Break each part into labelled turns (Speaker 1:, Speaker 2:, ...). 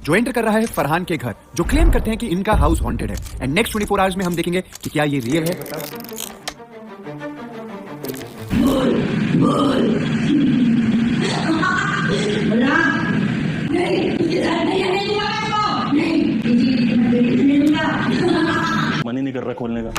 Speaker 1: जो एंटर कर रहा है फरहान के घर, जो क्लेम करते हैं कि इनका हाउस हॉन्टेड है। एंड नेक्स्ट 24 आवर्स में हम देखेंगे कि क्या ये रियल है।
Speaker 2: मन ही नहीं कर रहा खोलने का।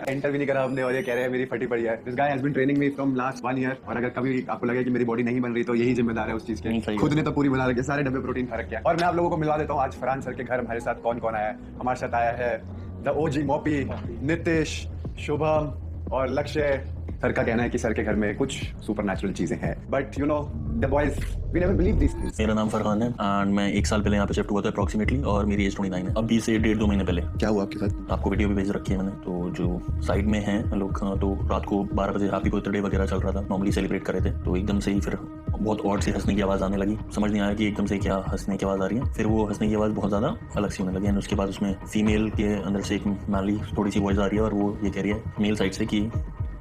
Speaker 3: एंटर भी नहीं करा हमने और ये कह रहे हैं मेरी फटी पड़ी है। This guy has been training me from last 1 year. और अगर कभी आपको लगे कि मेरी बॉडी नहीं बन रही तो यही जिम्मेदार है उस चीज के। खुद ने तो पूरी बना रखी, सारे डब्बे प्रोटीन खा रखे हैं। और मैं आप लोगों को मिलवा देता हूँ आज फरहान सर के घर हमारे साथ कौन कौन आया है। हमारे साथ आया है द ओजी मोपी, नितिश, शुभम और लक्ष्य। सर का कहना है कि सर के घर में कुछ सुपरनैचुरल चीजें हैं, but you know the boys we never believe this things.
Speaker 2: मेरा नाम फरहान है एंड मैं 1 साल पहले यहाँ पे शिफ्ट हुआ था अप्रॉक्सीमेटली, और मेरी एज 29 है। अभी से 1.5-2 महीने पहले।
Speaker 3: क्या हुआ आपके साथ?
Speaker 2: आपको वीडियो भी भेज रखी है मैंने। तो जो साइड में हैं लोग, तो रात को 12 बजे हैप्पी बर्थडे वगैरह चल रहा था, नॉर्मली सेलिब्रेट कर रहे थे। तो एकदम से ही फिर बहुत ऑड सी हंसने की आवाज़ आने लगी। समझ नहीं आया कि एकदम से क्या हंसने की आवाज़ आ रही है। फिर वो हंसने की आवाज़ बहुत ज़्यादा अलग सी होने लगी। एंड उसके बाद उसमें फीमेल के अंदर से एक मैली थोड़ी सी वॉइस आ रही है, और वो ये कह रही है मेल साइड से कि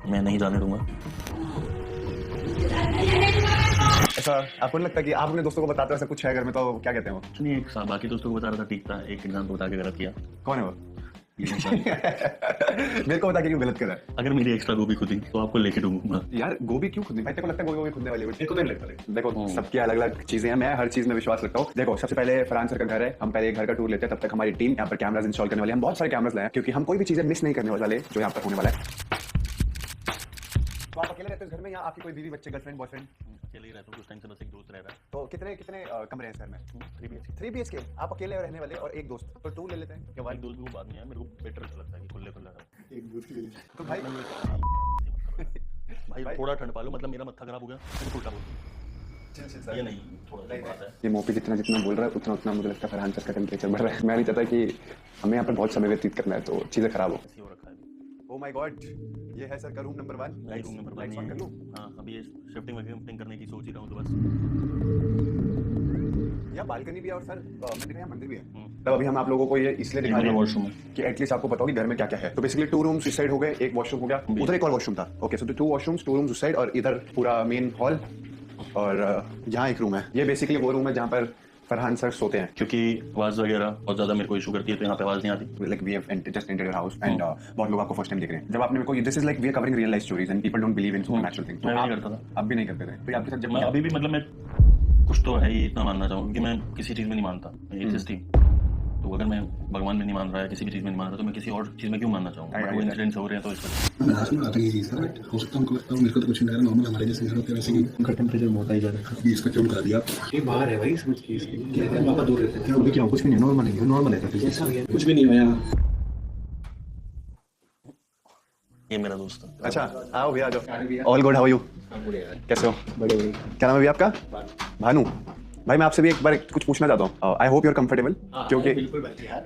Speaker 2: मैं नहीं जाने दूंगा।
Speaker 3: ऐसा आपको नहीं लगता कि आप अपने दोस्तों को बताते हो ऐसा कुछ है घर में, तो क्या कहते हैं वो?
Speaker 2: नहीं, एक बाकी दोस्तों को बता रहा था ठीक था, एक एग्जाम्पल बता के गलत किया।
Speaker 3: कौन है वो? मेरे को बता के क्यों गलत करा?
Speaker 2: अगर मेरी एक्स्ट्रा गोभी खुदी तो आपको लेके दूंगा।
Speaker 3: यार गोभी क्यों खुदनी? भाई तेरे को लगता है गोभी खुदने वाली? मेरे को तो नहीं लगता। देखो सबकी अलग अलग चीजें हैं, मैं हर चीज में विश्वास रखता हूँ। देखो सबसे पहले फरहान सर का घर है, हम पहले घर का टूर लेते हैं, तब तक हमारी टीम यहाँ पर कैमरास इंस्टॉल करने वाली है। हम बहुत सारे कैमरास लाए हैं क्योंकि हम कोई भी चीजें मिस नहीं करने वाले जो यहाँ पर होने वाला है। तो आप अकेले रहते हो घर में या आपकी कोई बीवी बच्चे गर्लफ्रेंड बॉयफ्रेंड?
Speaker 2: अकेले ही रहता हूँ, कुछ टाइम से बस एक दोस्त रह रहा है।
Speaker 3: तो कितने कितने कमरे हैं घर में?
Speaker 2: 3
Speaker 3: BHK। आप अकेले रहने वाले और एक दोस्त, तो 2 ले लेते हैं।
Speaker 2: क्या भाई दोस्त भी वो बात नहीं है, मेरे को बेटर लगता है कि खुले खुला रहा।
Speaker 3: एक दोस्त ले लेते तो भाई
Speaker 2: भाई थोड़ा ठंड पा लो, मतलब मेरा मत्था खराब हो गया, फिर उल्टा बोल ये नहीं, थोड़ा सा बात है।
Speaker 3: ये मोपी जितना जितना बोल रहा है उतना उतना मुझे लगता है फरहान सर का टेम्परेचर बढ़ रहा है। मैं नहीं चाहता कि हमें यहाँ पर बहुत समय व्यतीत करना है तो चीजें खराब हो।
Speaker 2: ऐसी हो रखा है।
Speaker 3: ओह माय गॉड, ये है सर का रूम नंबर 1।
Speaker 2: नहीं, रूम नंबर 1
Speaker 3: कर लूं?
Speaker 2: हाँ, अभी ये शिफ्टिंग वगैरह करने की सोच ही रहा हूँ, तो बस
Speaker 3: यहाँ बालकनी भी है और सर मंदिर है, मंदिर भी है। तब अभी हम आप लोगों को ये इसलिए दिखा रहे हैं
Speaker 2: वॉशरूम है
Speaker 3: कि एटलीस्ट आपको पता हो कि घर में क्या क्या है। तो बेसिकली 2 रूम्स इस साइड हो गए, एक वॉशरूम हो गया, उधर एक और वॉशरूम था। ओके, सो 2 वॉशरूम्स, 2 रूम्स उस साइड और इधर पूरा मेन हॉल, और यहाँ एक रूम है। ये बेसिकली वो रूम है जहाँ पर फरहान सर सोते हैं।
Speaker 2: क्योंकि आवाज़ वगैरह बहुत ज़्यादा मेरे को इशू करती है, तो यहाँ पे आवाज़ नहीं आती।
Speaker 3: Like we have just entered your house and बहुत लोग आपको फर्स्ट टाइम देख रहे हैं। जब आपने मेरे को this is like we are covering real life stories and people don't believe in supernatural things।
Speaker 2: मैं नहीं करता था।
Speaker 3: आप भी नहीं करते थे? तो आपके साथ जब
Speaker 2: मैं अभी भी मतलब मैं कुछ तो है ही, इतना मानना चाहूँगा कि मैं किसी चीज़ में नहीं मानता। एथिस्ट ही। तो अगर मैं भगवान में नहीं मान रहा है, किसी भी चीज़ में नहीं मान रहा, तो मैं किसी और चीज़ में क्यों मानना चाहूँगा? वो इंसिडेंट्स हो रहे हैं तो इस वजह।
Speaker 4: मैं आज में आता ही चीज़ है, बट हो सकता है उनको लगता है मेरे को तो कुछ नहीं लग रहा, नॉर्मल हमारे जैसे घर होते हैं वैसे ही उनका टेम्परेचर बहुत ही ज़्यादा है। इसका क्यों करा दिया? ये बाहर है भाई, समझ के इसलिए पापा दूर रहते हैं। अभी क्या कुछ भी नहीं, नॉर्मल है, नॉर्मल है, कुछ भी नहीं हुआ।
Speaker 2: ये मेरा दोस्त है।
Speaker 3: अच्छा आओ भैया, आ जाओ। All good, how are you? कैसे हो?
Speaker 4: बड़े
Speaker 3: क्या नाम है भैया आपका? भानु। भाई मैं आपसे भी एक बार कुछ पूछना चाहता हूँ। I hope you are comfortable, क्योंकि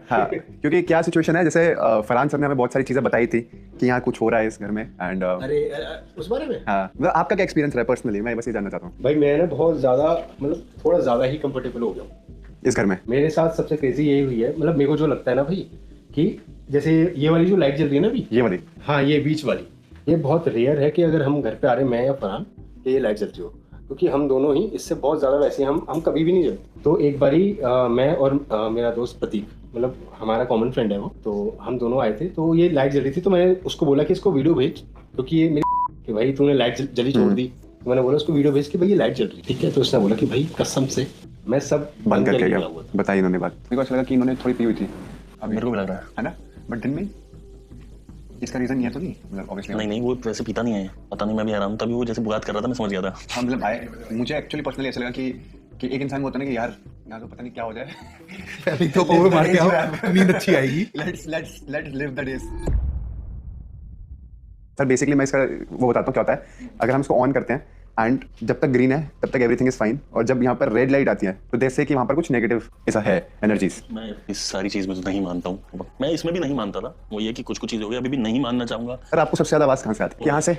Speaker 3: हाँ, क्योंकि क्या सिचुएशन है, जैसे फरहान सर ने हमें बहुत सारी चीजें बताई थी कि यहाँ कुछ हो रहा है इस घर में एंड
Speaker 4: उस बारे में
Speaker 3: हाँ, मतलब आपका क्या एक्सपीरियंस रहा है पर्सनली? मैं बस ये जानना चाहता हूँ।
Speaker 4: भाई मैं ना बहुत ज़्यादा मतलब थोड़ा ज़्यादा ही कंफर्टेबल हो गया हूँ
Speaker 3: इस घर में।
Speaker 4: मेरे साथ सबसे क्रेजी यही हुई है, मतलब मेरे को जो लगता है ना भाई कि जैसे ये वाली जो लाइट जल रही है ना अभी,
Speaker 3: ये वाली,
Speaker 4: हाँ ये बीच वाली, ये बहुत रेयर है कि अगर हम घर पे आ रहे हैं मैं या फरहान, ये लाइट जलती हो, क्योंकि हम दोनों ही इससे बहुत ज़्यादा वैसे हम कभी भी नहीं जलते। तो एक बारी मैं और मेरा दोस्त प्रतीक, मतलब हमारा कॉमन फ्रेंड है वो, तो हम दोनों आए थे, तो ये लाइट जल रही थी, तो मैंने उसको बोला कि इसको वीडियो भेज, क्योंकि ये मेरी कि भाई तूने लाइट जली छोड़ दी। तो मैंने बोला उसको वीडियो भेज कि भाई ये लाइट जल रही, ठीक है? तो उसने बोला कि भाई कसम से मैं सब
Speaker 3: बंद करके
Speaker 4: गया
Speaker 3: गया।
Speaker 4: हुआ था।
Speaker 3: बताइए इन्होंने बात। मेरे को अच्छा लगा कि इन्होंने थोड़ी पी हुई थी,
Speaker 2: मेरे को भी लग रहा
Speaker 3: है ना, बट दिन में इसका रीजन ये तो नहीं, मतलब ऑब्वियसली
Speaker 2: नहीं, वो वैसे पीता नहीं है, पता नहीं, मैं भी हैरान हूँ। तभी वो जैसे बात कर रहा था, मैं समझ गया था।
Speaker 3: हाँ, मतलब मुझे एक्चुअली पर्सनली ऐसा लगा कि एक इंसान को होता है ना कि यार यहाँ तो पता नहीं क्या हो जाए,
Speaker 5: अभी तो पावर मार के आओ, नींद अच्छी आएगी।
Speaker 3: Let's live the days. Sir basically मैं इसका वो बताता हूँ क्या होता है। अगर हम इसको ऑन करते हैं एंड जब तक ग्रीन है तब तक एवरीथिंग इज फाइन, और जब यहाँ पर रेड लाइट आती है तो जैसे कि वहाँ पर कुछ नेगेटिव ऐसा है एनर्जीज।
Speaker 2: मैं इस सारी चीज में तो नहीं मानता हूँ, मैं इसमें भी नहीं मानता था। वो ये कि कुछ चीजें हो गई, अभी भी नहीं मानना चाहूंगा।
Speaker 3: सर आपको सबसे ज्यादा आवाज कहाँ से आती है? यहाँ से?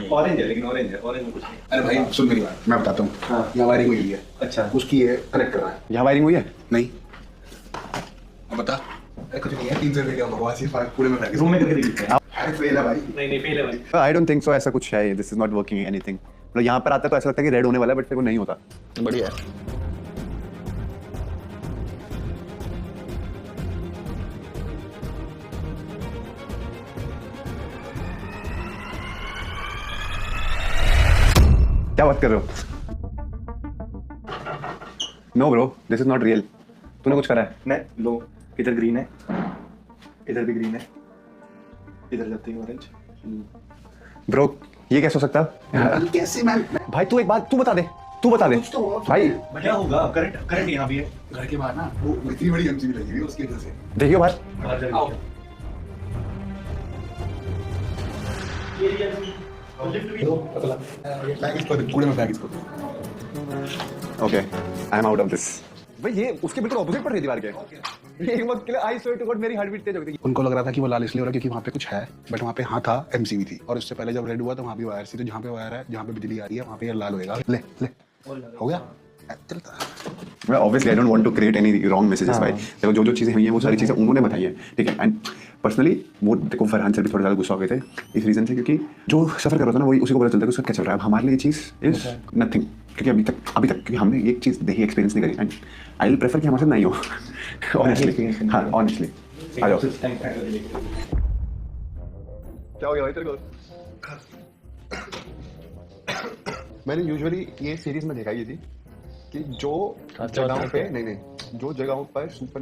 Speaker 4: ऑरेंज है, लेकिन ऑरेंज है, ऑरेंज में कुछ नहीं।
Speaker 5: अरे भाई सुन मेरी बात, मैं बताता हूँ। हाँ, यहाँ वायरिंग हुई है। अच्छा, उसकी ये कनेक्ट करना है।
Speaker 3: यहाँ वायरिंग हुई है?
Speaker 5: नहीं, अब बता। अरे कुछ नहीं है, 300 रुपए का बकवास ही पूरे में रूम में करके देखते हैं। अरे फेल है भाई। नहीं फेल है भाई।
Speaker 3: आई डोंट थिंक सो, ऐसा कुछ है, this is not working anything. मतलब यहाँ पर आता है तो ऐसा लगता है कि रेड होने वाला है, बट फिर वो नहीं होता।
Speaker 2: बढ़िया है।
Speaker 3: क्या बात कर रहे हो? No bro, this is not real. तूने कुछ करा है?
Speaker 5: नहीं लो, इधर ग्रीन है, इधर भी ग्रीन है, इधर जाते ही ऑरेंज।
Speaker 3: ब्रो ये कैसे हो सकता है?
Speaker 5: कैसे मैम?
Speaker 3: भाई तू एक बात तू बता दे भाई।
Speaker 5: क्या होगा? करंट यहाँ भी है, घर के बाहर ना वो इतनी बड़ी एमसीबी लगी हुई है उसकी वजह से।
Speaker 3: देखियो बाहर।
Speaker 5: आओ। बैग इसको कूड़े में, बैग इसको।
Speaker 3: Okay, I am out of this. भाई ये उसके बिल्कुल ऑपोजिट पड़ रही दीवार के। एक वक्त के लिए आई स्वेयर टू गॉड मेरी हार्ट बीट तेज हो गई।
Speaker 5: उनको लग रहा था कि वो लाल इसलिए हो रहा है क्योंकि वहाँ पे कुछ है, बट वहाँ पे हाँ था, एमसीबी थी। और उससे पहले जब रेड हुआ तो वहाँ भी वायर थी, तो जहाँ पे वायर है, जहाँ पे बिजली आ रही है वहाँ पे ये लाल होएगा। ले हो गया, चलता।
Speaker 3: मैं obviously I don't want to create any wrong messages भाई। देखो जो चीजें हुई हैं वो सारी चीजें उन्होंने बताई हैं, ठीक है। एंड पर्सनली वो देखो फरहान सर भी थोड़ा ज़्यादा गुस्सा हो गए थे इस रीज़न से, क्योंकि जो सफ़र कर रहा था ना वही उसी को पता चलता है कि उसका क्या चल रहा है। अब हमारे लिए ये चीज़ इज नथिंग, क्योंकि अभी तक क्योंकि हमने एक चीज़ देखी, एक्सपीरियंस नहीं करी। एंड आई विल प्रेफर कि हमारे साथ नहीं हो, ऑनेस्टली। हाँ ऑनेस्टली आ जाओ। क्या हो गया भाई तेरे को? मैंने यूजुअली ये सीरीज में देखा ये थी कि जो जगहों पे जो जगहों पर सुपर